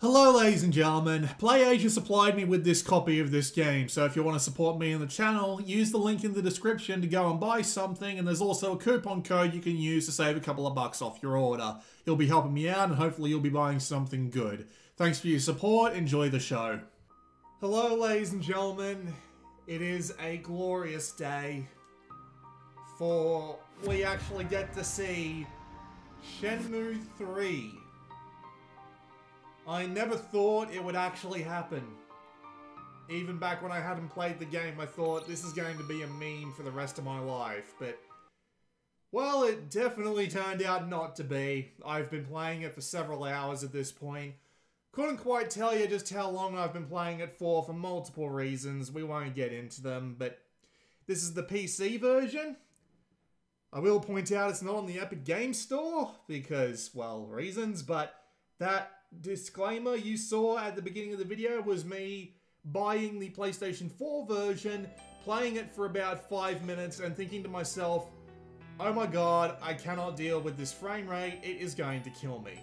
Hello ladies and gentlemen, PlayAsia supplied me with this copy of this game, so if you want to support me and the channel, use the link in the description to go and buy something, and there's also a coupon code you can use to save a couple of bucks off your order. You'll be helping me out and hopefully you'll be buying something good. Thanks for your support, enjoy the show. Hello ladies and gentlemen, it is a glorious day, for we actually get to see Shenmue III. I never thought it would actually happen. Even back when I hadn't played the game, I thought this is going to be a meme for the rest of my life, but well, it definitely turned out not to be. I've been playing it for several hours at this point. Couldn't quite tell you just how long I've been playing it for multiple reasons. We won't get into them, but this is the PC version. I will point out it's not on the Epic Games Store because, well, reasons, but that disclaimer you saw at the beginning of the video was me buying the PlayStation 4 version, playing it for about 5 minutes and thinking to myself, oh my god, I cannot deal with this frame rate, it is going to kill me.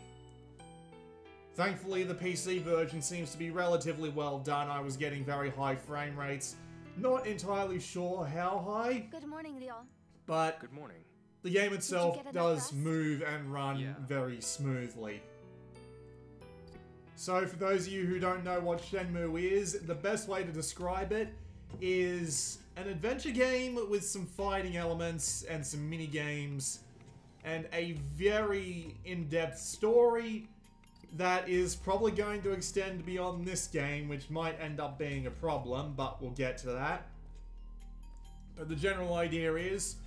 Thankfully the PC version seems to be relatively well done. I was getting very high frame rates. Not entirely sure how high. Good morning, Leon. But good morning. The game itself does move and run very smoothly. So for those of you who don't know what Shenmue is, the best way to describe it is an adventure game with some fighting elements and some mini games and a very in-depth story that is probably going to extend beyond this game, which might end up being a problem, but we'll get to that. But the general idea is,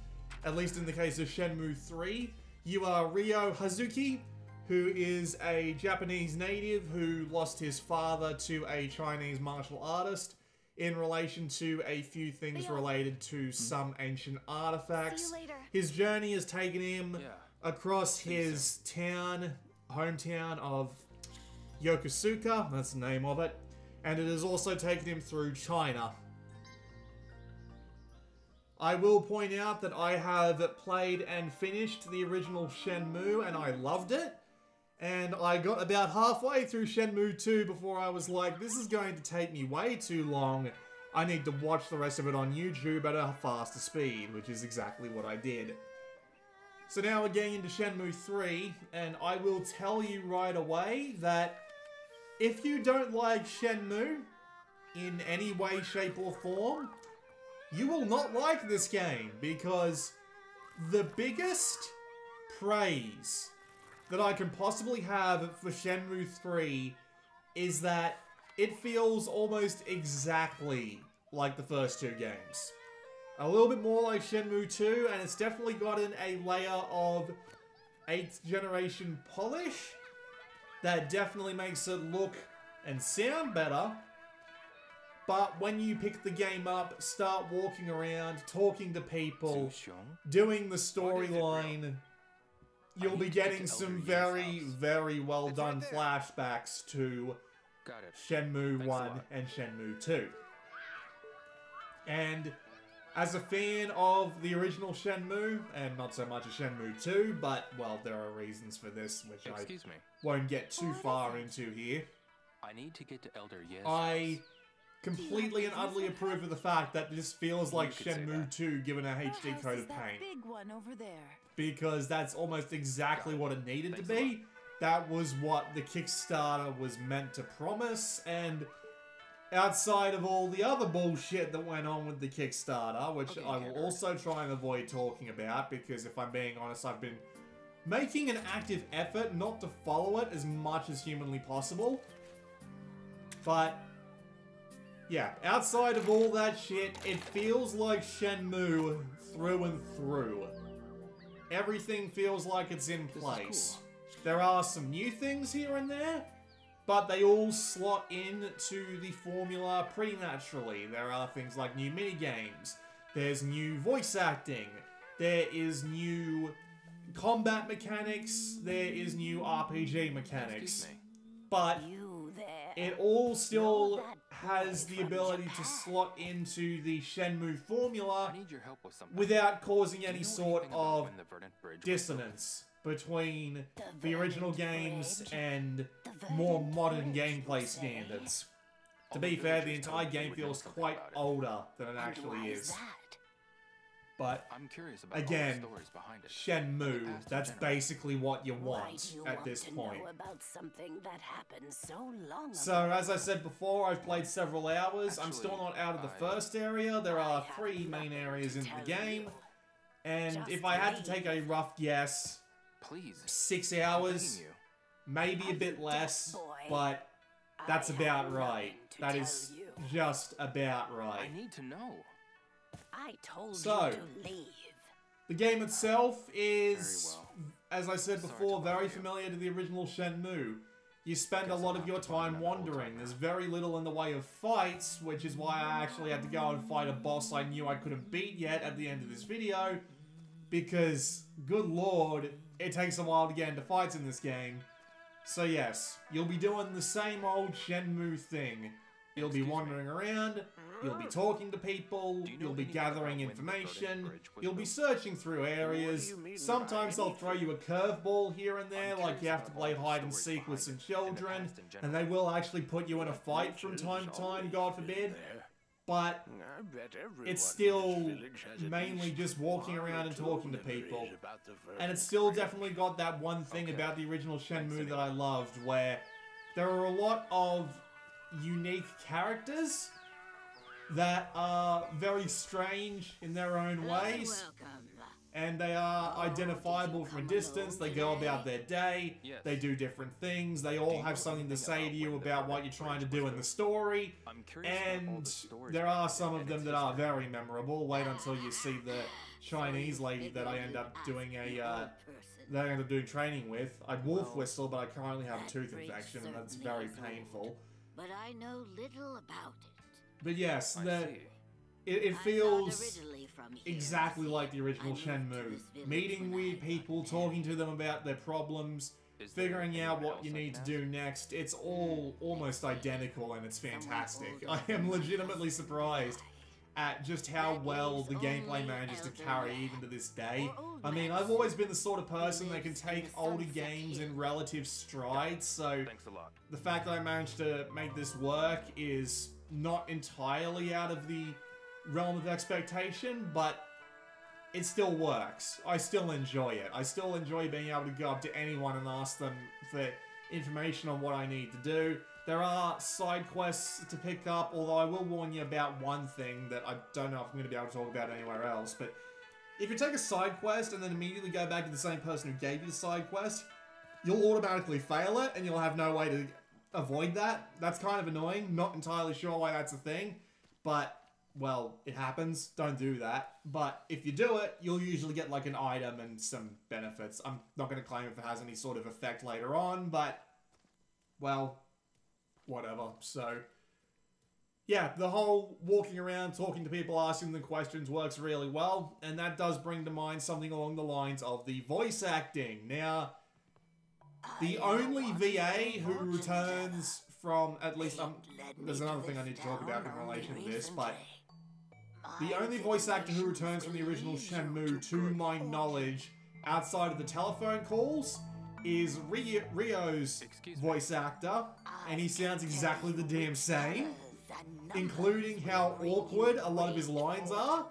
at least in the case of Shenmue III, you are Ryo Hazuki, who is a Japanese native who lost his father to a Chinese martial artist in relation to a few things related to some ancient artifacts. See you later. His journey has taken him across his hometown of Yokosuka, that's the name of it, and it has also taken him through China. I will point out that I have played and finished the original Shenmue and I loved it. And I got about halfway through Shenmue 2 before I was like, this is going to take me way too long. I need to watch the rest of it on YouTube at a faster speed, which is exactly what I did. So now we're getting into Shenmue 3, and I will tell you right away that if you don't like Shenmue in any way, shape, or form, you will not like this game, because the biggest praise that I can possibly have for Shenmue 3 is that it feels almost exactly like the first two games. A little bit more like Shenmue 2, and it's definitely gotten a layer of 8th generation polish that definitely makes it look and sound better. But when you pick the game up, start walking around, talking to people, doing the storyline, you'll be getting some very, very well done flashbacks to Shenmue 1 and Shenmue 2. And as a fan of the original Shenmue, and not so much of Shenmue 2, but, well, there are reasons for this, which I won't get too far into here. I need to get to Elder Yes. I completely and utterly approve of the fact that this feels like Shenmue 2 given a HD coat of paint. Big one over there. Because that's almost exactly what it needed to be. That was what the Kickstarter was meant to promise, and outside of all the other bullshit that went on with the Kickstarter, which I will also try and avoid talking about, because if I'm being honest, I've been making an active effort not to follow it as much as humanly possible. But yeah, outside of all that shit, it feels like Shenmue through and through. Everything feels like it's in place. There are some new things here and there, but they all slot into the formula pretty naturally. There are things like new minigames, there's new voice acting, there is new combat mechanics, there is new RPG mechanics, but it all still has the ability to slot into the Shenmue formula without causing any sort of dissonance. between the original games and more modern gameplay standards. To be fair, the entire game feels quite older than it actually is. But I'm curious about again, all the stories behind it. Shenmue, that's basically what you want at this point. About something that happened so long ago. So, as I said before, I've played several hours. I'm still not out of the first area. There are 3 main areas in the game. And if I had to take a rough guess, Please. 6 hours, maybe a bit less, but that's about right. That is just about right. I need to know. I told you So, to leave. the game itself is, Very as I said before, very familiar to the original Shenmue. You spend a lot of your time wandering. There's very little in the way of fights, which is why I actually had to go and fight a boss I knew I couldn't beat yet at the end of this video. Because, good lord, it takes a while to get into fights in this game. So yes, you'll be doing the same old Shenmue thing. You'll be wandering around, you'll be talking to people, you'll be gathering information, you'll be searching through areas. Sometimes they'll throw you a curveball here and there, like you have to play hide and seek with some children, and they will actually put you in a fight from time to time, God forbid. But it's still mainly just walking around and talking to people. And it's still definitely got that one thing about the original Shenmue that I loved, where there are a lot of unique characters that are very strange in their own ways. And they are identifiable from a distance, they go about their day, they do different things, they all have something to say to you about what you're trying to do in the story, and there are some of them that are very memorable. Wait until you see the Chinese lady that I end up doing training with. I'd wolf whistle, but I currently have a tooth infection, and that's very painful. But I know little about it. But yes, it feels exactly like the original Shenmue. Meeting weird people, talking to them about their problems, figuring out what you need to do next. It's all almost identical and it's fantastic. I am legitimately surprised at just how well the gameplay manages to carry even to this day. I mean, I've always been the sort of person that can take older games in relative strides, so the fact that I managed to make this work is not entirely out of the realm of expectation, but it still works. I still enjoy it. I still enjoy being able to go up to anyone and ask them for information on what I need to do. There are side quests to pick up, although I will warn you about one thing that I don't know if I'm going to be able to talk about anywhere else, but if you take a side quest and then immediately go back to the same person who gave you the side quest, you'll automatically fail it and you'll have no way to avoid that. That's kind of annoying. Not entirely sure why that's a thing, but well, it happens. Don't do that. But if you do it, you'll usually get like an item and some benefits. I'm not going to claim if it has any sort of effect later on, but well, whatever. So yeah, the whole walking around, talking to people, asking them questions works really well. And that does bring to mind something along the lines of the voice acting. Now, the only VA who returns from, at least, there's another thing I need to talk about in relation to this, but the only voice actor who returns from the original Shenmue, to my knowledge, outside of the telephone calls, is Ryo's voice actor, and he sounds exactly the damn same, including how awkward a lot of his lines are,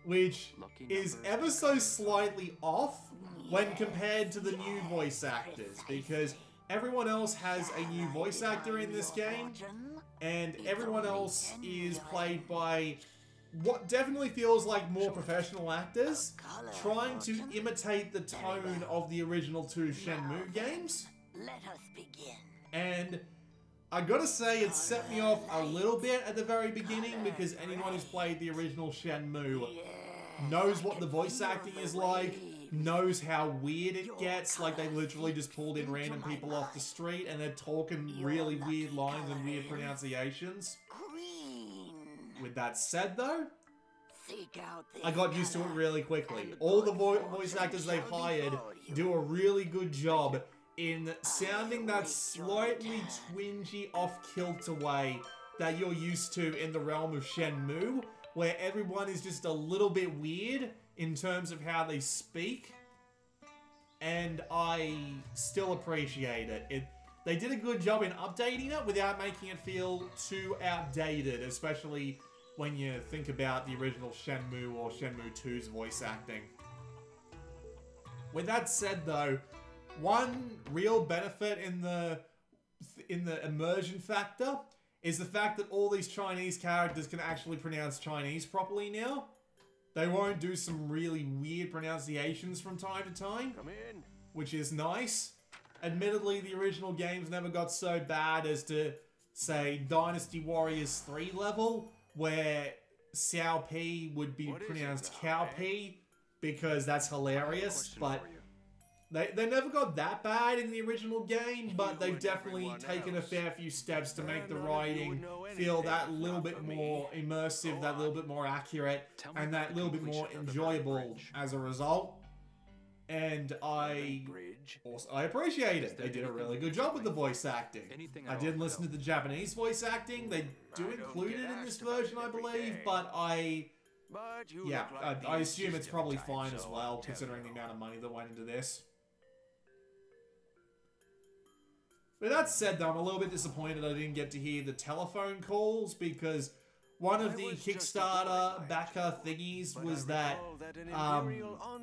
which is ever so slightly off when compared to the new voice actors, because everyone else has a new voice actor in this game, and everyone else is played by what definitely feels like more professional actors, trying to imitate the tone of the original 2 Shenmue games. Let us begin. And I gotta say, it set me off a little bit at the very beginning, because anyone who's played the original Shenmue knows what the voice acting is like, knows how weird it gets. Like, they literally just pulled in random people off the street and they're talking really weird lines and weird pronunciations. With that said, though, I got used to it really quickly. All the voice actors they've hired do a really good job in sounding that slightly twingy, off-kilter way that you're used to in the realm of Shenmue, where everyone is just a little bit weird in terms of how they speak. and I still appreciate it. They did a good job in updating it without making it feel too outdated, especially when you think about the original Shenmue or Shenmue 2's voice acting. With that said though, one real benefit in the immersion factor is the fact that all these Chinese characters can actually pronounce Chinese properly now. They won't do some really weird pronunciations from time to time, which is nice. Admittedly, the original games never got so bad as to, say, Dynasty Warriors 3 level, where Xiao P would be pronounced Cow P, because that's hilarious, but they never got that bad in the original game, but they've definitely taken a fair few steps to make the writing feel that little bit more immersive, that little bit more accurate, and that little bit more enjoyable as a result. And I appreciate it. They did a really good job with the voice acting. I did listen to the Japanese voice acting. They do include it in this version, I believe, but I assume it's probably fine as well, considering the amount of money that went into this. With that said, though, I'm a little bit disappointed I didn't get to hear the telephone calls, because one of the Kickstarter backer thingies was that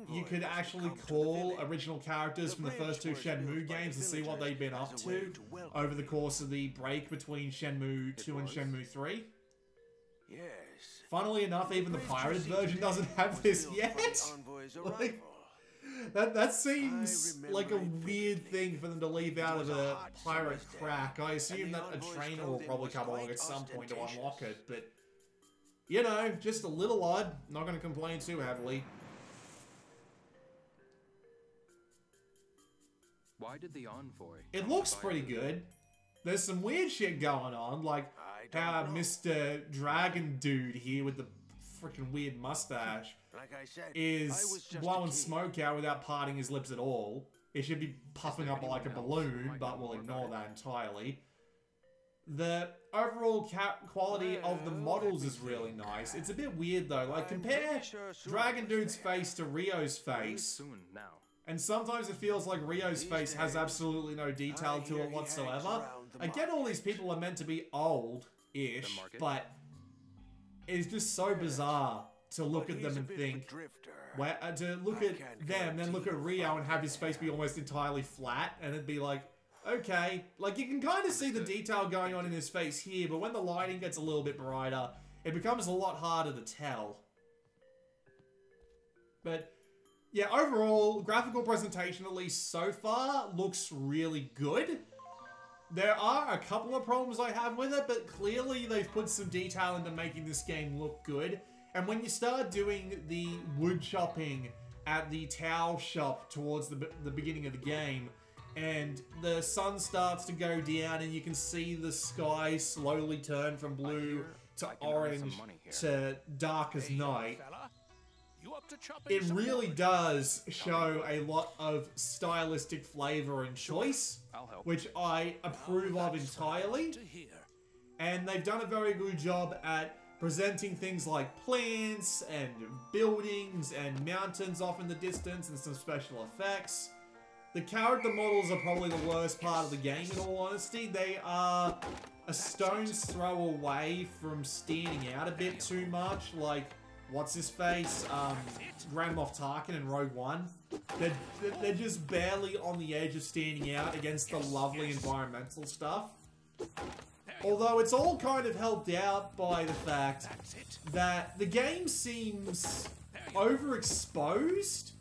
you could actually call original characters from the first two Shenmue games and see what they'd been up to over the course of the break between Shenmue 2 and Shenmue 3. Funnily enough, even the pirated version doesn't have this yet. Like, that seems like a weird thing for them to leave out of a pirate crack. I assume that a trainer will probably come along at some point to unlock it, but you know, just a little odd. Not going to complain too heavily. Why did the envoy? It looks pretty good. There's some weird shit going on, like how Mr. Dragon Dude here with the freaking weird mustache is blowing smoke out without parting his lips at all. It should be puffing up like a balloon, but we'll ignore that entirely. The overall quality of the models is really nice. It's a bit weird though, like compare Dragon Dude's face to Rio's face, and sometimes it feels like Rio's face has absolutely no detail to it whatsoever. I get all these people are meant to be old-ish, but it's just so bizarre to look at them and think, to look at them, then look at Rio and have his face be almost entirely flat, and it'd be like, okay, like you can kind of see the detail going on in his face here, but when the lighting gets a little bit brighter, it becomes a lot harder to tell. But yeah, overall, graphical presentation, at least so far, looks really good. There are a couple of problems I have with it, but clearly they've put some detail into making this game look good. And when you start doing the wood chopping at the towel shop towards the beginning of the game, and the sun starts to go down and you can see the sky slowly turn from blue to orange to dark as night, it really does show a lot of stylistic flavor and choice, which I approve of entirely. And they've done a very good job at presenting things like plants and buildings and mountains off in the distance and some special effects. The character models are probably the worst part of the game, in all honesty. They are a stone's throw away from standing out a bit too much, like, what's-his-face, Grand Moff Tarkin in Rogue One. They're just barely on the edge of standing out against the lovely environmental stuff. Although it's all kind of helped out by the fact that the game seems overexposed.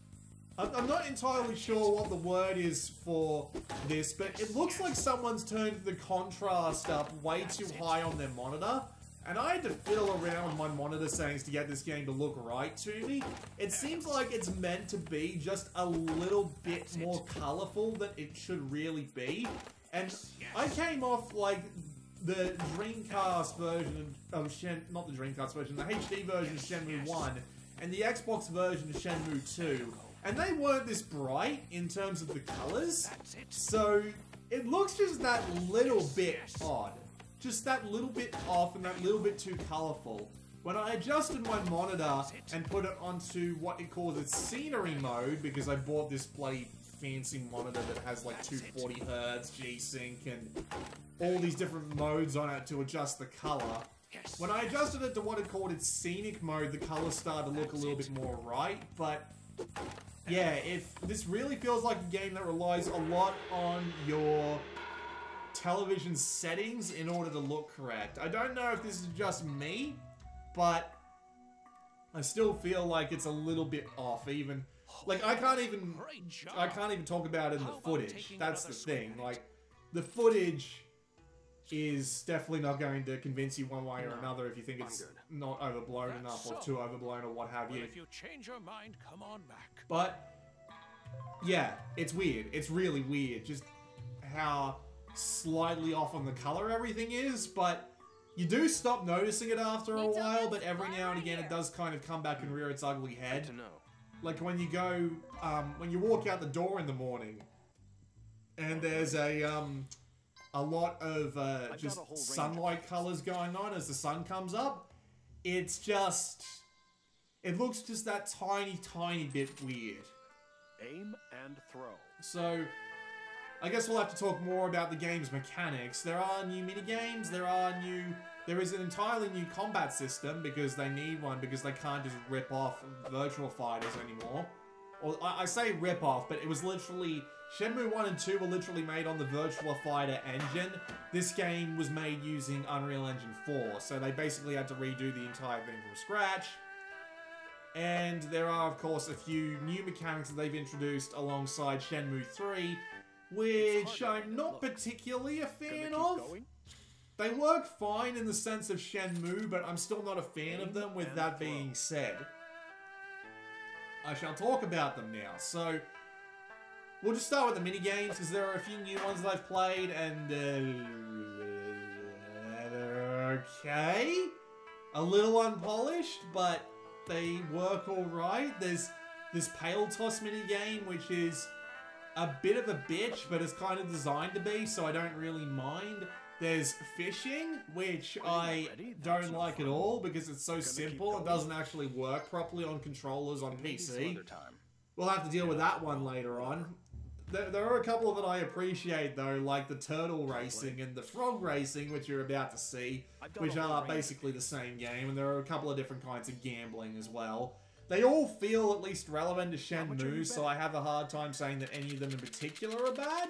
I'm not entirely sure what the word is for this, but it looks like someone's turned the contrast up way too high on their monitor. And I had to fiddle around with my monitor settings to get this game to look right to me. It seems like it's meant to be just a little bit more colorful than it should really be. And I came off like the Dreamcast version of not the Dreamcast version, the HD version of Shenmue 1 and the Xbox version of Shenmue 2. And they weren't this bright in terms of the colors, so it looks just that little bit odd. Just that little bit off and that little bit too colorful. When I adjusted my monitor and put it onto what it calls its scenery mode, because I bought this bloody fancy monitor that has like 240 Hz, G-Sync, and all these different modes on it to adjust the color. When I adjusted it to what it called its scenic mode, the colors started to look a little bit more right, but yeah, this really feels like a game that relies a lot on your television settings in order to look correct. I don't know if this is just me, but I still feel like it's a little bit off. Even like I can't even talk about it in the footage. That's the thing. Like the footage is definitely not going to convince you one way or another if you think it's not overblown enough or too overblown or what have you. If you change your mind, come on back. But yeah, it's weird. It's really weird just how slightly off on the color everything is, but you do stop noticing it after a while, but every now and again it does kind of come back and rear its ugly head. Like when you go, when you walk out the door in the morning, and there's a lot of just sunlight colors going on as the sun comes up. It's just, it looks just that tiny bit weird. Aim and throw. So, I guess we'll have to talk more about the game's mechanics. There are new minigames, there is an entirely new combat system because they need one because they can't just rip off virtual fighters anymore. Or, I say rip off, but it was literally, Shenmue 1 and 2 were literally made on the Virtua Fighter engine. This game was made using Unreal Engine 4, so they basically had to redo the entire thing from scratch. And there are, of course, a few new mechanics that they've introduced alongside Shenmue 3, which I'm not particularly a fan of. They work fine in the sense of Shenmue, but I'm still not a fan of them. With that being said, I shall talk about them now. So, we'll just start with the minigames, because there are a few new ones that I've played, and they're okay. A little unpolished, but they work alright. There's this Pale Toss minigame, which is a bit of a bitch, but it's kind of designed to be, so I don't really mind. There's fishing, which I don't like at all, because it's so simple. It doesn't actually work properly on controllers on PC. We'll have to deal with that one later on. There are a couple that I appreciate, though, like the turtle racing and the frog racing, which you're about to see, which are basically the same game, and there are a couple of different kinds of gambling as well. They all feel at least relevant to Shenmue, so I have a hard time saying that any of them in particular are bad.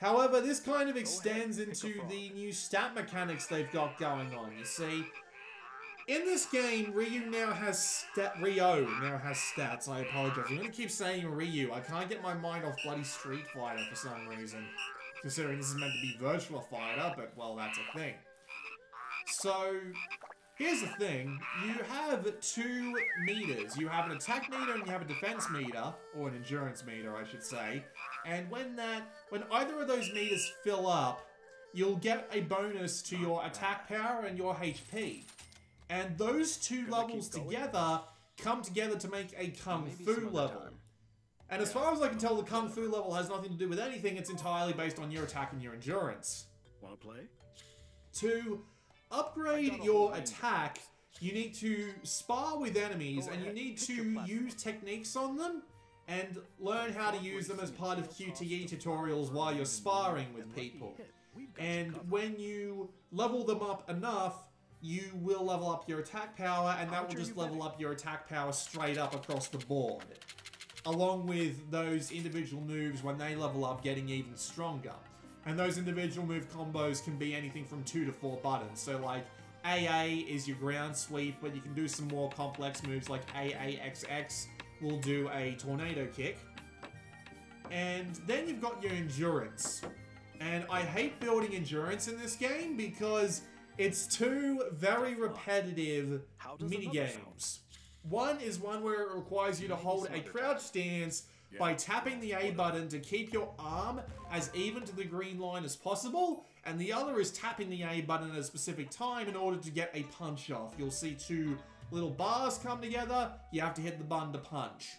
However, this kind of extends into the new stat mechanics they've got going on. You see, in this game, Ryo now has stats. I apologize. I'm going to keep saying Ryu. I can't get my mind off bloody Street Fighter for some reason. Considering this is meant to be Virtua Fighter, but, well, that's a thing. So, here's the thing. You have two meters. You have an attack meter and you have a defense meter, or an endurance meter, I should say. And when either of those meters fill up, you'll get a bonus to your attack power and your HP. And those two levels together come together to make a Kung Fu level. And as far as I can tell, the Kung Fu level has nothing to do with anything. It's entirely based on your attack and your endurance. Wanna play? To upgrade your attack, you need to spar with enemies, and you need to use techniques on them and learn how to use them as part of QTE tutorials while you're sparring with people. And when you level them up enough, you will level up your attack power, and that will just level up your attack power straight up across the board. Along with those individual moves, when they level up, getting even stronger. And those individual move combos can be anything from 2 to 4 buttons. So like, AA is your ground sweep, but you can do some more complex moves like AAXX will do a tornado kick. And then you've got your endurance. And I hate building endurance in this game because it's two very repetitive minigames. One is one where it requires you to hold a crouch stance by tapping the A button to keep your arm as even to the green line as possible, and the other is tapping the A button at a specific time in order to get a punch off. You'll see two little bars come together, you have to hit the button to punch.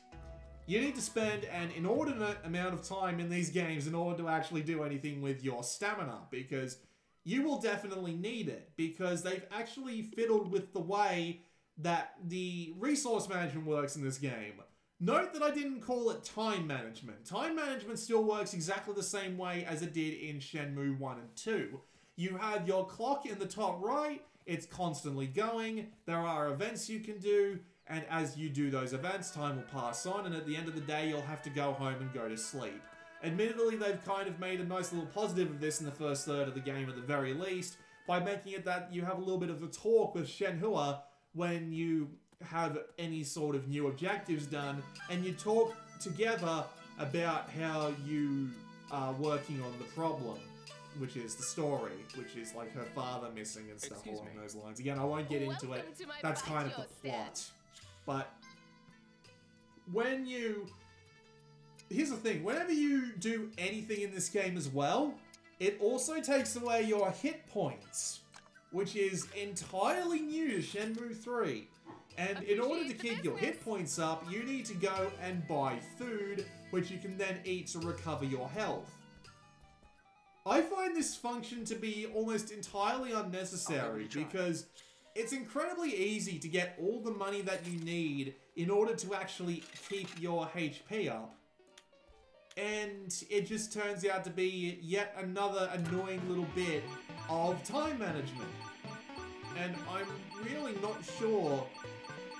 You need to spend an inordinate amount of time in these games in order to actually do anything with your stamina, because you will definitely need it, because they've actually fiddled with the way that the resource management works in this game. Note that I didn't call it time management. Time management still works exactly the same way as it did in Shenmue 1 and 2. You have your clock in the top right, it's constantly going, there are events you can do, and as you do those events, time will pass on, and at the end of the day, you'll have to go home and go to sleep. Admittedly, they've kind of made a nice little positive of this in the first third of the game at the very least, by making it that you have a little bit of a talk with Shenhua when you have any sort of new objectives done, and you talk together about how you are working on the problem, which is the story, which is like her father missing and stuff along those lines. Again, I won't get into it. That's kind of the plot. But when you... Here's the thing. Whenever you do anything in this game as well, it also takes away your hit points, which is entirely new to Shenmue 3. And in order to keep your hit points up, you need to go and buy food, which you can then eat to recover your health. I find this function to be almost entirely unnecessary because it's incredibly easy to get all the money that you need in order to actually keep your HP up. And it just turns out to be yet another annoying little bit of time management. And I'm really not sure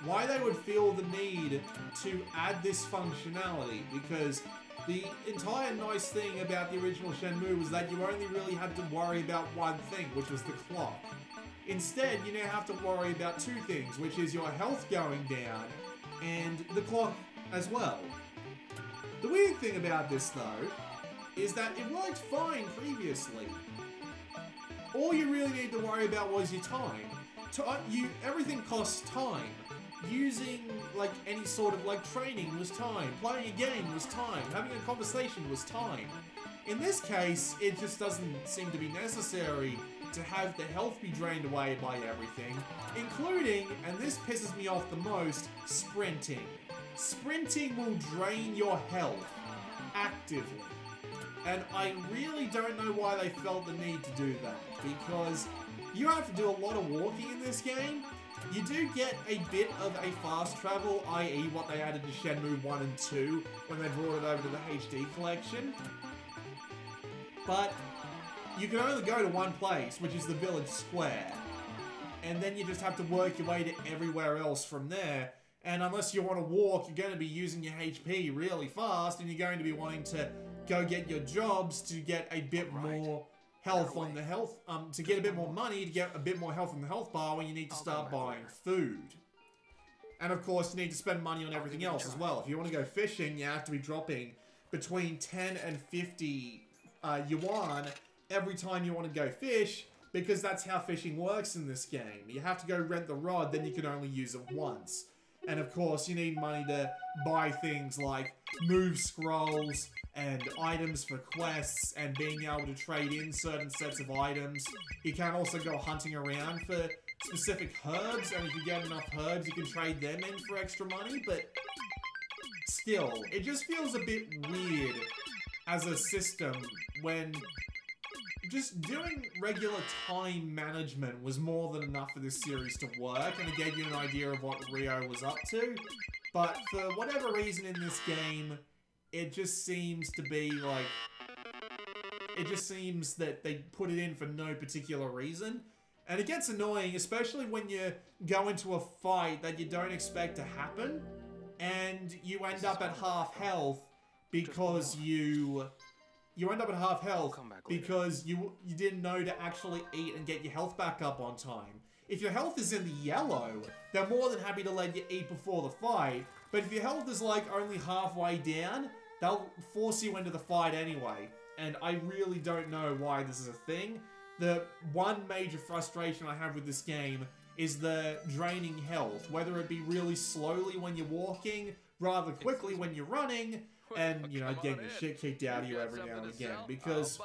why they would feel the need to add this functionality, because the entire nice thing about the original Shenmue was that you only really had to worry about one thing, which was the clock. Instead, you now have to worry about two things, which is your health going down and the clock as well. The weird thing about this, though, is that it worked fine previously. All you really need to worry about was your time. Everything costs time. Using, like, any sort of, like, training was time. Playing a game was time. Having a conversation was time. In this case, it just doesn't seem to be necessary to have the health be drained away by everything, including, and this pisses me off the most, sprinting. Sprinting will drain your health actively. And I really don't know why they felt the need to do that, because you have to do a lot of walking in this game. You do get a bit of a fast travel, i.e. what they added to Shenmue 1 and 2 when they brought it over to the HD collection. But you can only go to one place, which is the village square. And then you just have to work your way to everywhere else from there. And unless you want to walk, you're going to be using your HP really fast, and you're going to be wanting to go get your jobs to get a bit more health on the health, to get a bit more money, to get a bit more health on the health bar when you need to start buying food. And of course, you need to spend money on everything else as well. If you want to go fishing, you have to be dropping between 10 and 50 yuan every time you want to go fish, because that's how fishing works in this game. You have to go rent the rod, then you can only use it once. And of course, you need money to buy things like move scrolls and items for quests and being able to trade in certain sets of items. You can also go hunting around for specific herbs, and if you get enough herbs, you can trade them in for extra money, but still, it just feels a bit weird as a system when just doing regular time management was more than enough for this series to work, and it gave you an idea of what Ryo was up to. But for whatever reason in this game, it just seems to be like... It just seems that they put it in for no particular reason. And it gets annoying, especially when you go into a fight that you don't expect to happen, and you end up at half health because you didn't know to actually eat and get your health back up on time. If your health is in the yellow, they're more than happy to let you eat before the fight, but if your health is like only halfway down, they'll force you into the fight anyway. And I really don't know why this is a thing. The one major frustration I have with this game is the draining health, whether it be really slowly when you're walking, rather quickly when you're running, and, you know, getting the shit kicked out of you every now and again. Because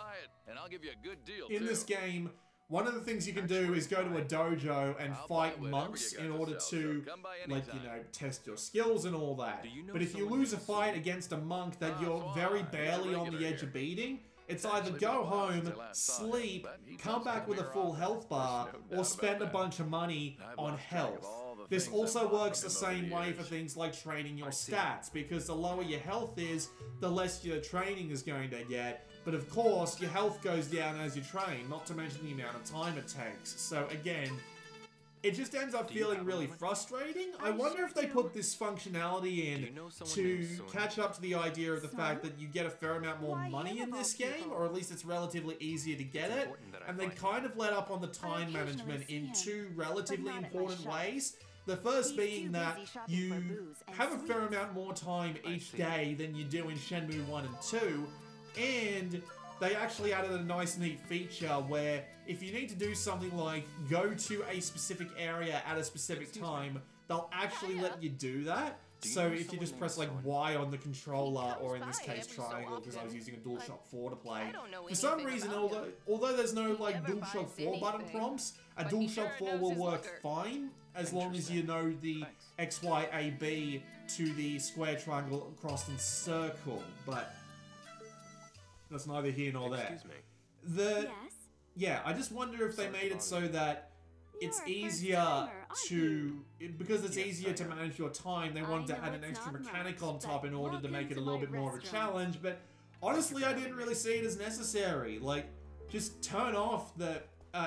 in this game, one of the things you can do is go to a dojo and fight monks in order to, like, you know, test your skills and all that. But if you lose a fight against a monk that you're very barely on the edge of beating, it's either go home, sleep, come back with a full health bar, or spend a bunch of money on health. This things also I've learned works the from him over same the way for years. things like training your I see. stats, because the lower your health is, the less your training is going to get. But of course, your health goes down as you train, not to mention the amount of time it takes. So again, it just ends up Do you feeling have a really moment? frustrating. I I wonder if sure they do. put this functionality Do in you know someone to named Sun? catch up to the idea of the Sun? fact that you get a fair amount more Why money him in of this all game, people? or at least it's relatively easier to get It's it. important that I And they find kind of let up on the time occasionally management see in him, two relatively not at my important shop. ways. The first He's being too that busy shopping you for booze and have a fair sweets. amount more time I each see. day than you do in Shenmue 1 and 2, and they actually added a nice neat feature where if you need to do something like go to a specific area at a specific time, they'll actually let you do that. Do you So know if you someone just named press like Sun? Y on the controller, He or in comes this by case every so triangle, because I was often, using a but DualShock 4 to play. I don't know For some anything reason, about him. although there's no He like never DualShock buys 4 button anything, prompts, a but he DualShock sure 4 knows will his work looker. fine as long as you know the Thanks. X, Y, A, B to the square, triangle, cross, and circle. But that's neither here nor there. Excuse me. The Yes. yeah, I just wonder if they Sorry to made it bother so you. that it's You're a easier first-timer, aren't to because it's Yes, easier I to am. manage your time. They I wanted to know add an it's extra not mechanic much, on top but in order to walk make it a into little my bit more of a restaurant. challenge. But honestly, I didn't really see it as necessary. Like, just turn off the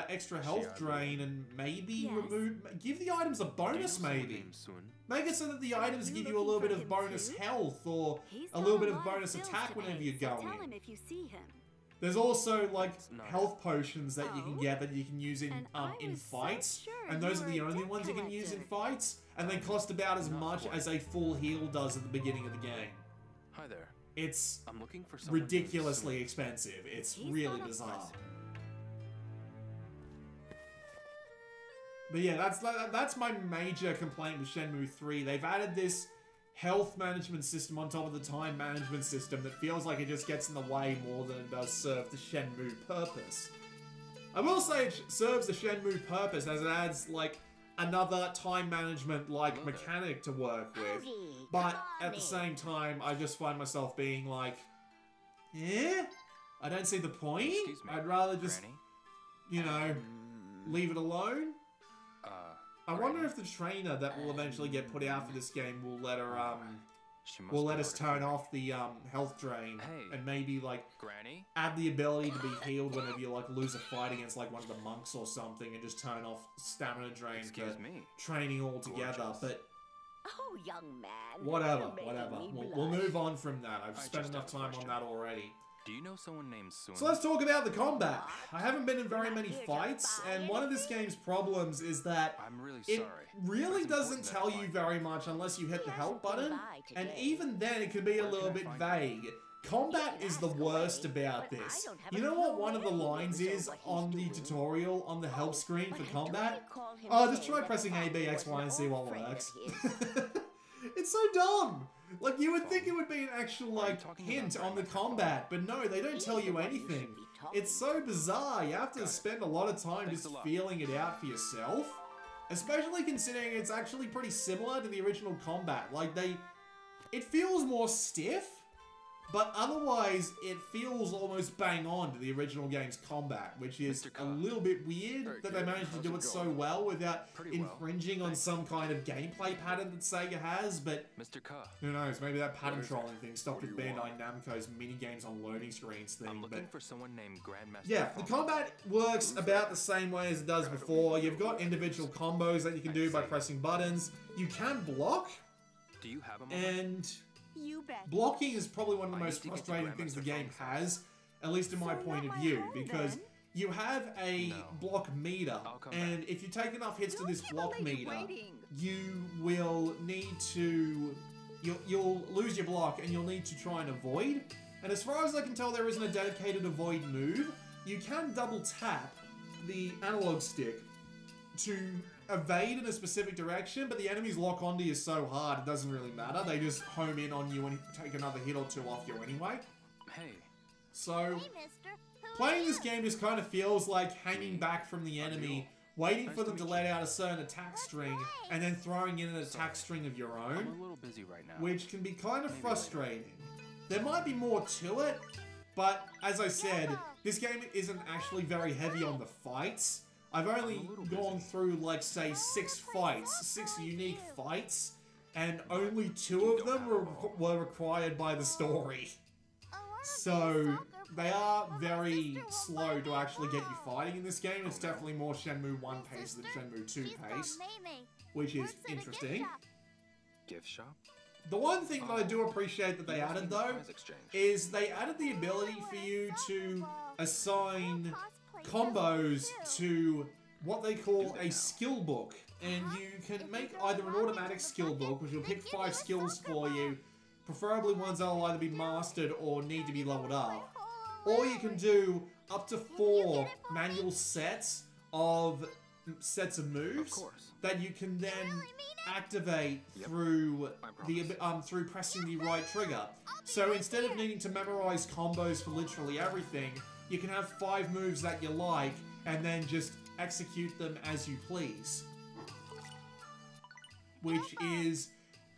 extra health Shiabu. drain and maybe Yes. give the items a Do you know bonus. someone Maybe named Sun? make it so that the Are items you give you a looking little bit for of him bonus too? health or He's a got little bit of lot bonus bills attack to whenever pay, you so go tell in. him if you see him. There's also like It's not health potions that you can Oh. get that you can use in And I in was so fights, sure and those you are the were a only debt ones you can use in collector. fights, and they cost about as Not much quite. as a full heal does at the beginning of the game. Hi there. It's I'm looking for someone named ridiculously Sun. expensive. It's He's really got a bizarre. plus. But yeah, that's my major complaint with Shenmue 3. They've added this health management system on top of the time management system that feels like it just gets in the way more than it does serve the Shenmue purpose. I will say it serves the Shenmue purpose as it adds like another time management like Hello there. mechanic to work with. Howdy, But come at on the in. same time, I just find myself being like, eh? I don't see the point. Excuse me, I'd rather just, Granny? you know, leave it alone. I Granny? wonder if the trainer that will eventually get put out for this game will let her She must will be let us hard to turn find. off the health drain Hey. and maybe like Granny? add the ability to be healed whenever you like lose a fight against like one of the monks or something, and just turn off stamina drain Excuse for me. training altogether. Gorgeous. But Oh, young man. whatever, you're making whatever. me We'll blush. move on from that. I've I spent just enough have a time on question. that already. Do you know someone named Sun? So let's talk about the combat. I haven't been in very Not many here to fights, buy and one of this anything. game's problems is that I'm really it sorry. really It's doesn't important that tell I you find very much unless you hit He the hasn't help been button, by and today. even then it can be a Where little can I bit find vague. Combat can is the ask worst away, about but I this. don't have You a know what clue one of the where he lines lives or is what he's on the doing. tutorial on the help screen But for I don't combat? recall him Oh, just saying try that pressing A, B, Papa X, was Y, an and see old what friend of works. his. It's so dumb! Like, you would think it would be an actual, Are you like, talking hint about on the Grandma's phone? combat, but no, they don't He's tell the you one you anything. should be talking It's so bizarre. You have to Got it. spend a lot of time Thanks just a lot. feeling it out for yourself. Especially considering it's actually pretty similar to the original combat. Like, it feels more stiff, but otherwise it feels almost bang on to the original game's combat, which is Mr. a Carr. little bit weird Very that they good. managed to How's do it it so going? well without Pretty well. infringing on some kind of gameplay pattern that Sega has, but Mr. Ka. who knows, maybe that pattern What is it? trolling thing stopped What with do you Bandai Namco's mini-games on loading screens thing, I'm looking but... for someone named Grandmaster. Yeah, the Fong. combat works about the same way as it does before. You've got individual combos that you can do by pressing buttons. You can block, Do you have a moment? and You bet. blocking is probably one of the I most need to get to frustrating things the Grandmaster game Fong's has, at least in my So point not of my view, home, because then? you have a No. block meter, I'll come and if you take enough hits to Don't this keep a block lady meter, waiting. you will need to... You'll lose your block, and you'll need to try and avoid. And as far as I can tell, there isn't a dedicated avoid move. You can double tap the analog stick to evade in a specific direction, but the enemies lock onto you so hard it doesn't really matter. They just home in on you and take another hit or two off you anyway. Hey, So, Hey, mister. Who playing are this you? game just kind of feels like hanging back from the enemy, waiting Nice for to them to meet let you. out a certain attack string, and then throwing in an attack string of your I'm own, a little busy right now. which can be kind of Maybe frustrating. There might be more to it, but as I said, this game isn't actually very heavy on the fights. I've only gone through, like, say, 6 fights, 6 unique fights, and only 2 of them were required by the story. So, they are very slow to actually get you fighting in this game. It's definitely more Shenmue 1 pace than Shenmue 2 pace, which is interesting. Gift shop? The one thing that I do appreciate that they added, though, is they added the ability for you to assign combos to what they call a skill book. And you can make either an automatic skill book, which will pick 5 skills for you, preferably ones that will either be mastered or need to be leveled up. Or you can do up to 4 manual sets of moves that you can then activate through through pressing the right trigger. So instead of needing to memorize combos for literally everything, you can have 5 moves that you like and then just execute them as you please, which is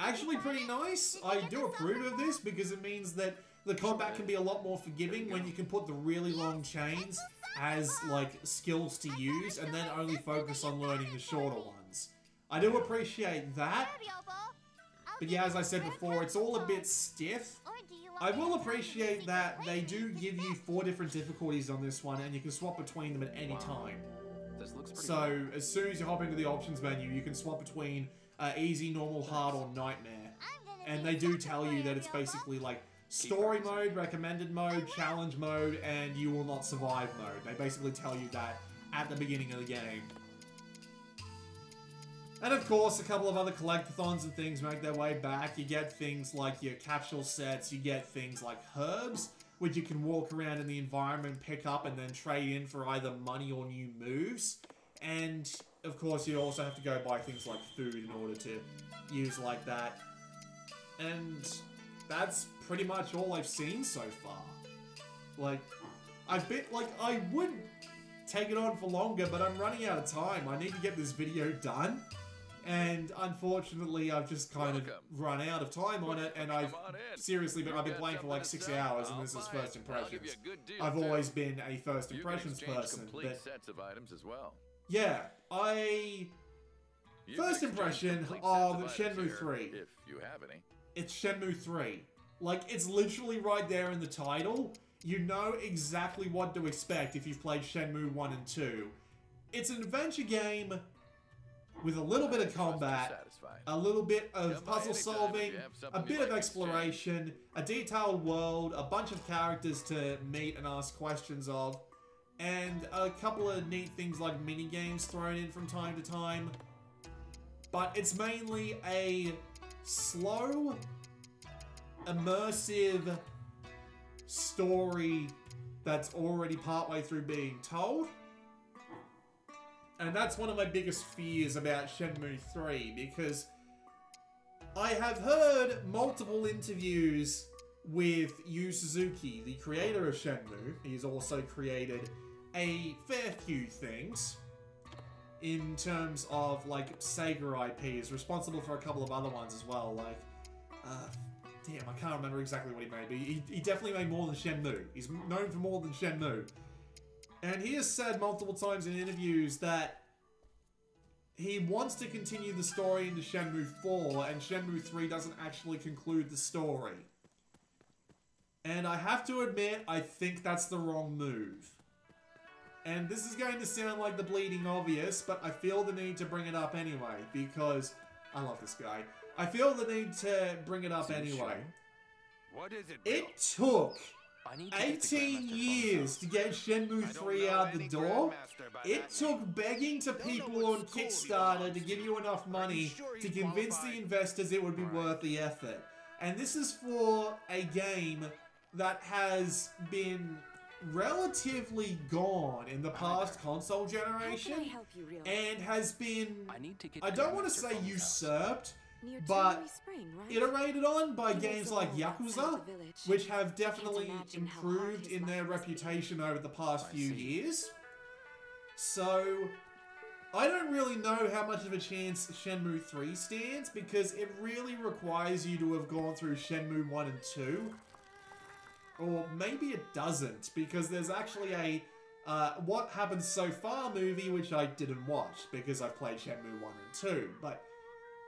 actually pretty nice. I do approve of this because it means that the combat can be a lot more forgiving when you can put the really long chains as, like, skills to use and then only focus on learning the shorter ones. I do appreciate that, but yeah, as I said before, it's all a bit stiff. I will appreciate that they do give you 4 different difficulties on this one, and you can swap between them at any time. So, as soon as you hop into the options menu, you can swap between easy, normal, hard, or nightmare. And they do tell you that it's basically like story mode, recommended mode, challenge mode, and you will not survive mode. They basically tell you that at the beginning of the game. And of course, a couple of other collectathons and things make their way back. You get things like your capsule sets, you get things like herbs, which you can walk around in the environment, pick up, and then trade in for either money or new moves. And of course, you also have to go buy things like food in order to use like that. And that's pretty much all I've seen so far. Like, I would take it on for longer, but I'm running out of time. I need to get this video done. And unfortunately, I've just kind of run out of time on it, and I've been playing for like 6 hours, and this is first impressions. I've always been a first impressions person, but yeah, first impression of Shenmue 3. If you have any. It's Shenmue 3. Like, it's literally right there in the title. You know exactly what to expect if you've played Shenmue 1 and 2. It's an adventure game with a little bit of combat, a little bit of puzzle solving, a bit of exploration, a detailed world, a bunch of characters to meet and ask questions of, and a couple of neat things like mini-games thrown in from time to time. But it's mainly a slow, immersive story that's already partway through being told. And that's one of my biggest fears about Shenmue 3, because I have heard multiple interviews with Yu Suzuki, the creator of Shenmue. He's also created a fair few things in terms of, like, Sega IPs, responsible for a couple of other ones as well, like, damn, I can't remember exactly what he made, but he definitely made more than Shenmue. He's known for more than Shenmue. And he has said multiple times in interviews that he wants to continue the story into Shenmue 4, and Shenmue 3 doesn't actually conclude the story. And I have to admit, I think that's the wrong move. And this is going to sound like the bleeding obvious, but I feel the need to bring it up anyway, because I love this guy. I feel the need to bring it up anyway. What is it? It took 18 years to get Shenmue 3 out the door. It took begging to people on Kickstarter to give you enough money to convince the investors it would be worth the effort. And this is for a game that has been relatively gone in the past console generation and has been, I don't want to say usurped, but iterated on by games like Yakuza, which have definitely improved in their reputation over the past few years. So, I don't really know how much of a chance Shenmue 3 stands, because it really requires you to have gone through Shenmue 1 and 2. Or maybe it doesn't, because there's actually a What Happens So Far movie, which I didn't watch because I've played Shenmue 1 and 2. But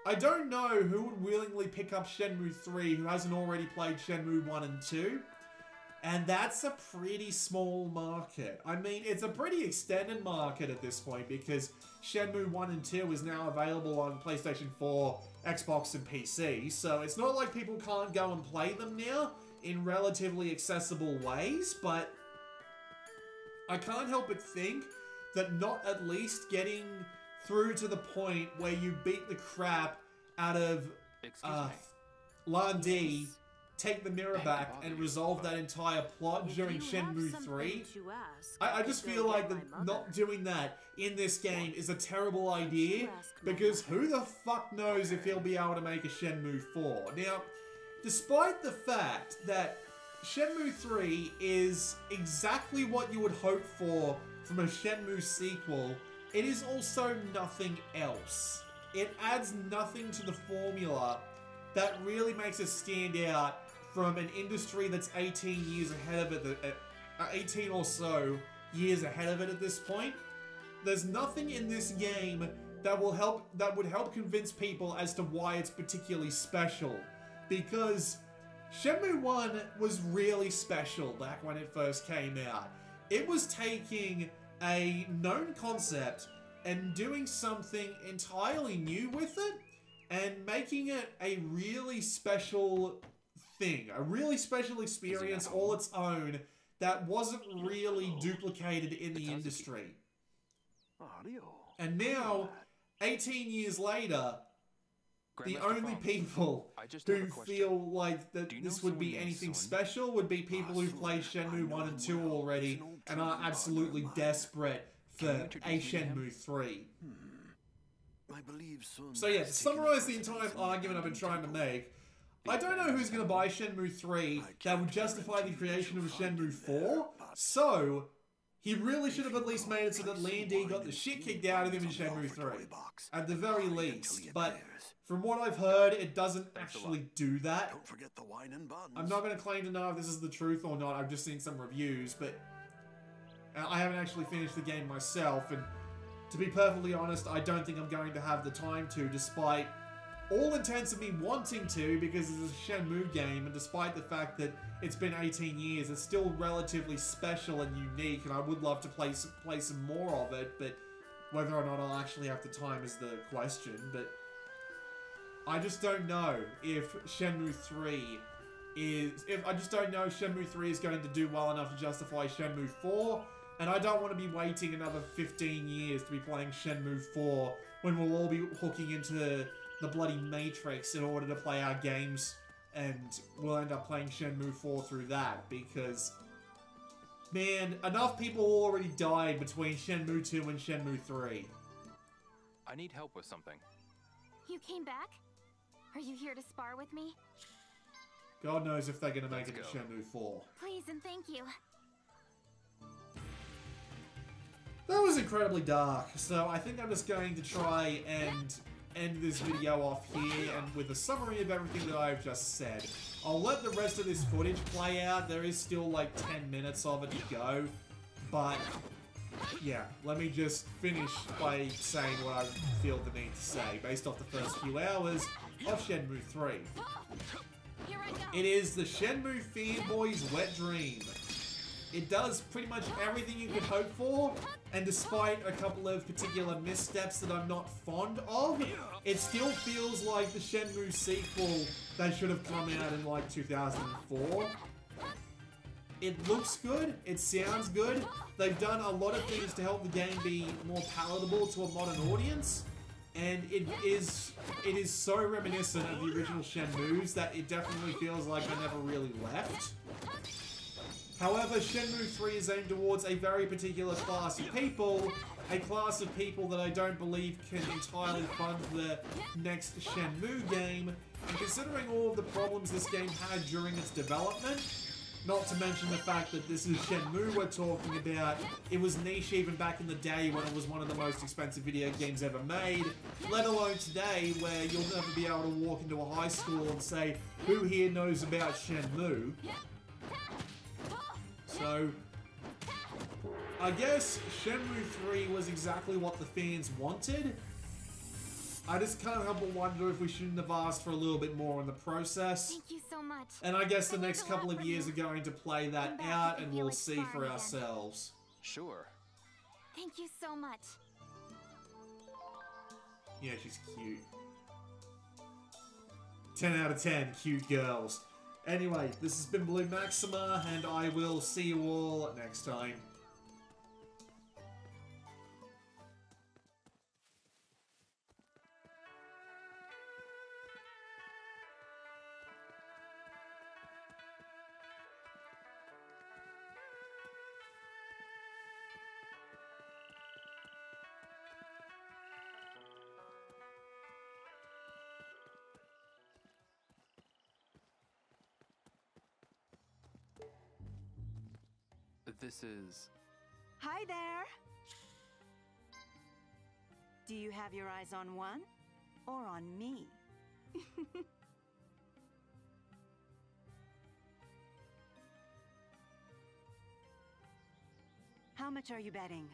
I don't know who would willingly pick up Shenmue 3 who hasn't already played Shenmue 1 and 2. And that's a pretty small market. I mean, it's a pretty extended market at this point because Shenmue 1 and 2 is now available on PlayStation 4, Xbox, and PC. So it's not like people can't go and play them now in relatively accessible ways, but I can't help but think that not at least getting through to the point where you beat the crap out of Lan-Di, take the mirror back, and resolve that entire plot during Shenmue 3. I just feel like not doing that in this game is a terrible idea, because who the fuck knows if he'll be able to make a Shenmue 4. Now, despite the fact that Shenmue 3 is exactly what you would hope for from a Shenmue sequel, it is also nothing else. It adds nothing to the formula that really makes it stand out from an industry that's 18 years ahead of it, 18 or so years ahead of it at this point. There's nothing in this game that would help convince people as to why it's particularly special, because Shenmue 1 was really special back when it first came out. It was taking a known concept and doing something entirely new with it and making it a really special thing, a really special experience all its own that wasn't really duplicated in the industry. And now, 18 years later, the only people who feel like that this would be anything special would be people who've played Shenmue 1 and 2 already and are absolutely desperate for a Shenmue 3. So yeah, to summarize the entire argument I've been trying to make, I don't know who's going to buy Shenmue 3 that would justify the creation of a Shenmue 4, so he really should have at least made it so that Lan-Di got the shit kicked out of him in Shenmue 3, at the very least. But from what I've heard, it doesn't actually do that. I'm not going to claim to know if this is the truth or not, I've just seen some reviews, but I haven't actually finished the game myself, and to be perfectly honest, I don't think I'm going to have the time to, despite all intents of me wanting to, because it's a Shenmue game, and despite the fact that it's been 18 years, it's still relatively special and unique, and I would love to play some more of it, but whether or not I'll actually have the time is the question. But I just don't know if Shenmue 3 is... I just don't know if Shenmue 3 is going to do well enough to justify Shenmue 4, and I don't want to be waiting another 15 years to be playing Shenmue 4 when we'll all be hooking into the bloody Matrix in order to play our games, and we'll end up playing Shenmue 4 through that, because, man, enough people already died between Shenmue 2 and Shenmue 3. I need help with something. You came back? Are you here to spar with me? God knows if they're going to make it to Shenmue 4. Please and thank you. That was incredibly dark, so I think I'm just going to try and end this video off here, and with a summary of everything that I've just said. I'll let the rest of this footage play out. There is still like 10 minutes of it to go, but yeah, let me just finish by saying what I feel the need to say based off the first few hours of Shenmue 3. It is the Shenmue fanboy's wet dream. It does pretty much everything you could hope for, and despite a couple of particular missteps that I'm not fond of, it still feels like the Shenmue sequel that should have come out in like 2004. It looks good, it sounds good, they've done a lot of things to help the game be more palatable to a modern audience, and it is so reminiscent of the original Shenmues that it definitely feels like I never really left. However, Shenmue 3 is aimed towards a very particular class of people, a class of people that I don't believe can entirely fund the next Shenmue game, and considering all of the problems this game had during its development, not to mention the fact that this is Shenmue we're talking about, it was niche even back in the day when it was one of the most expensive video games ever made, let alone today where you'll never be able to walk into a high school and say, who here knows about Shenmue? So, I guess Shenmue 3 was exactly what the fans wanted. I just can't help but wonder if we shouldn't have asked for a little bit more in the process. Thank you so much. And I guess the I learned next a couple lot of from years you. are going to play that I'm back out to and feel we'll like see for sparring again. ourselves. Sure. Thank you so much. Yeah, she's cute. 10 out of 10, cute girls. Anyway, this has been Blue Maxima, and I will see you all next time. This is... Hi there. Do you have your eyes on one or on me? How much are you betting?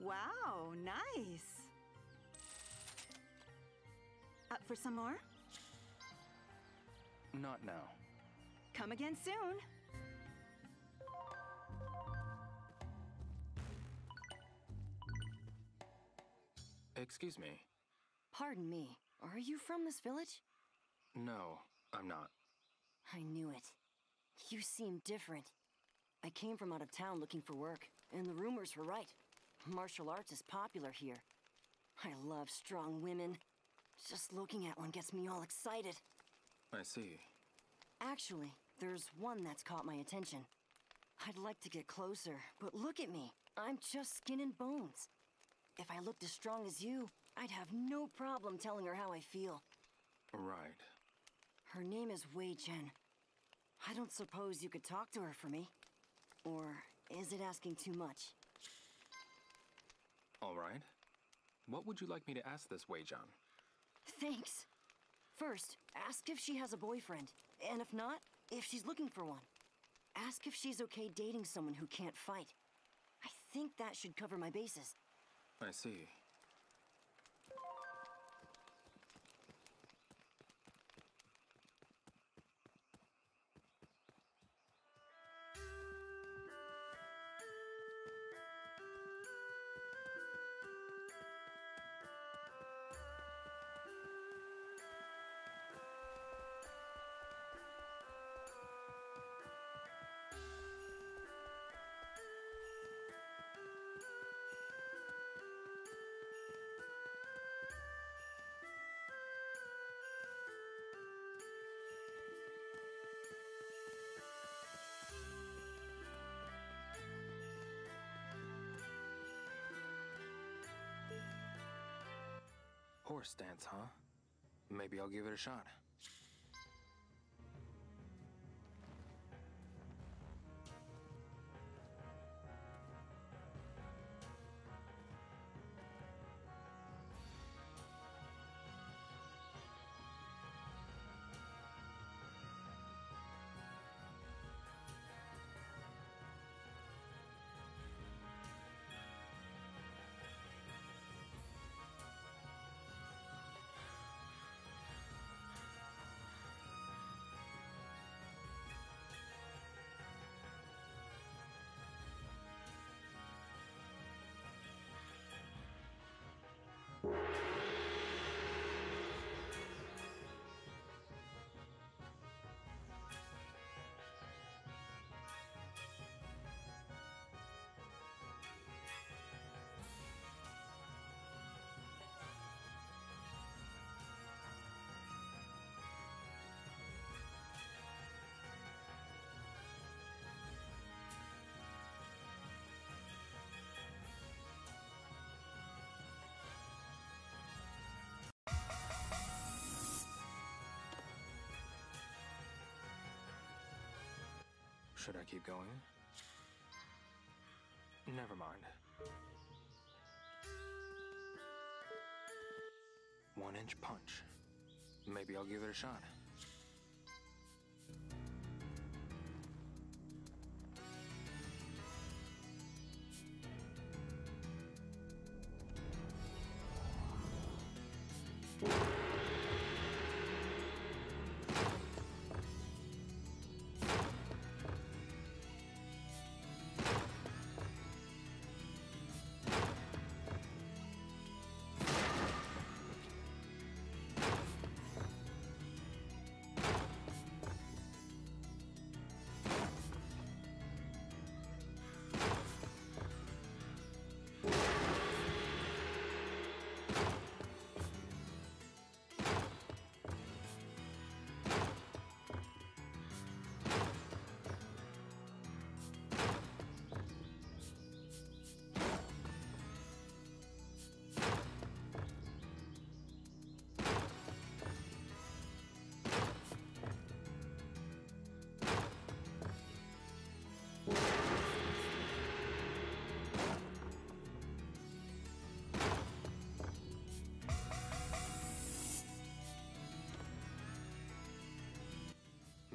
Wow, nice. Up for some more? not now. Come again soon. Excuse me. Pardon me. Are you from this village? No, I'm not. I knew it. You seem different. I came from out of town looking for work, and the rumors were right. Martial arts is popular here. I love strong women. Just looking at one gets me all excited. I see. Actually, there's one that's caught my attention. I'd like to get closer, but look at me. I'm just skin and bones. If I looked as strong as you, I'd have no problem telling her how I feel. Right. Her name is Wei Chen. I don't suppose you could talk to her for me? Or is it asking too much? All right. What would you like me to ask this Wei-Jan? Thanks. First, ask if she has a boyfriend. And if not, if she's looking for one. Ask if she's okay dating someone who can't fight. I think that should cover my bases. I see. Horse dance, huh? Maybe I'll give it a shot. Should I keep going? Never mind. 1-inch punch. Maybe I'll give it a shot.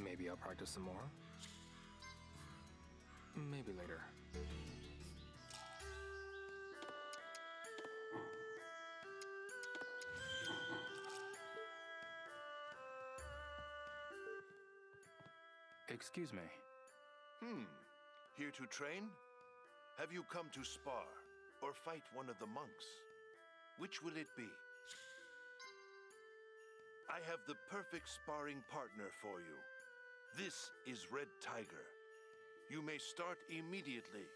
Maybe I'll practice some more. Maybe later. Excuse me. Here to train? Have you come to spar or fight one of the monks? Which will it be? I have the perfect sparring partner for you. This is Red Tiger. You may start immediately.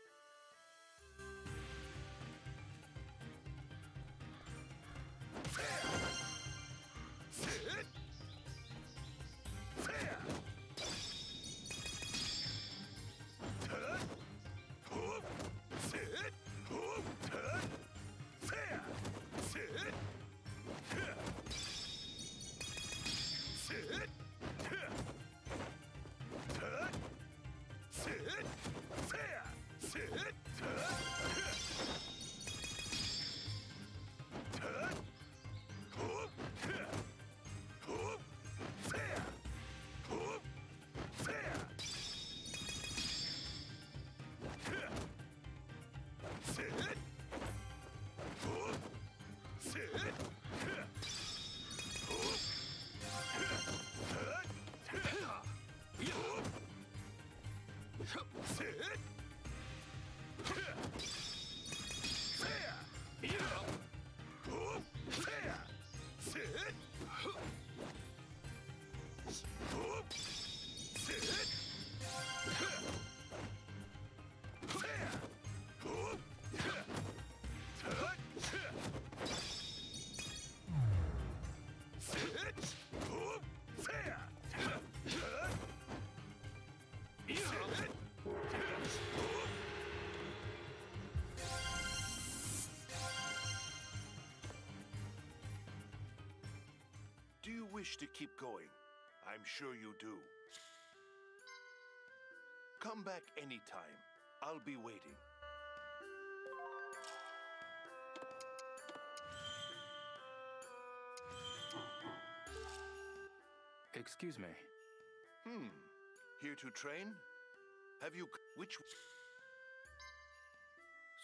Do you wish to keep going? I'm sure you do. Come back anytime. I'll be waiting. Excuse me. Here to train? Have you... which...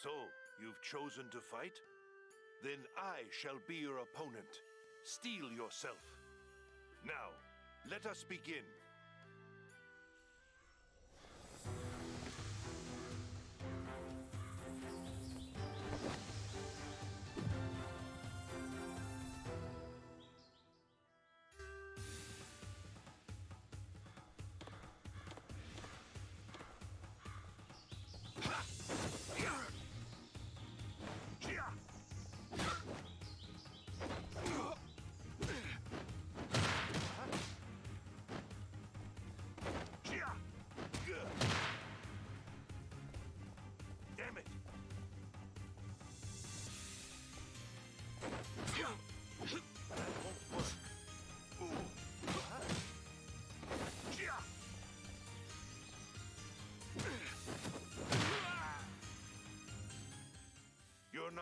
So, you've chosen to fight? Then I shall be your opponent. Steel yourself. Now, let us begin.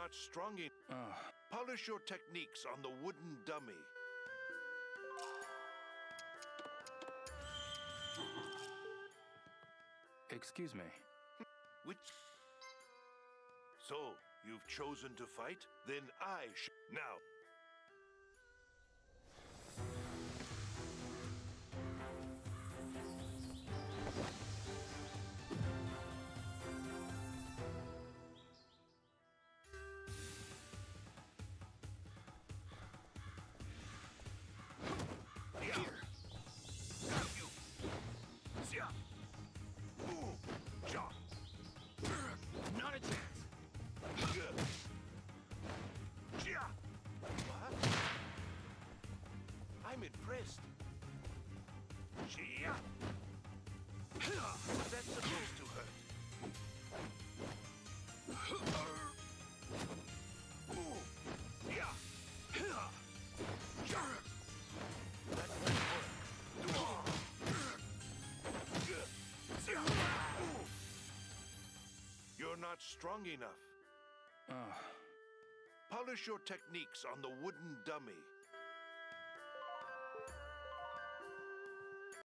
not strong enough. Polish your techniques on the wooden dummy. Excuse me. Which... So, you've chosen to fight? Then now. Not a chance. I'm impressed. That's supposed to hurt. You're not strong enough. Polish your techniques on the wooden dummy.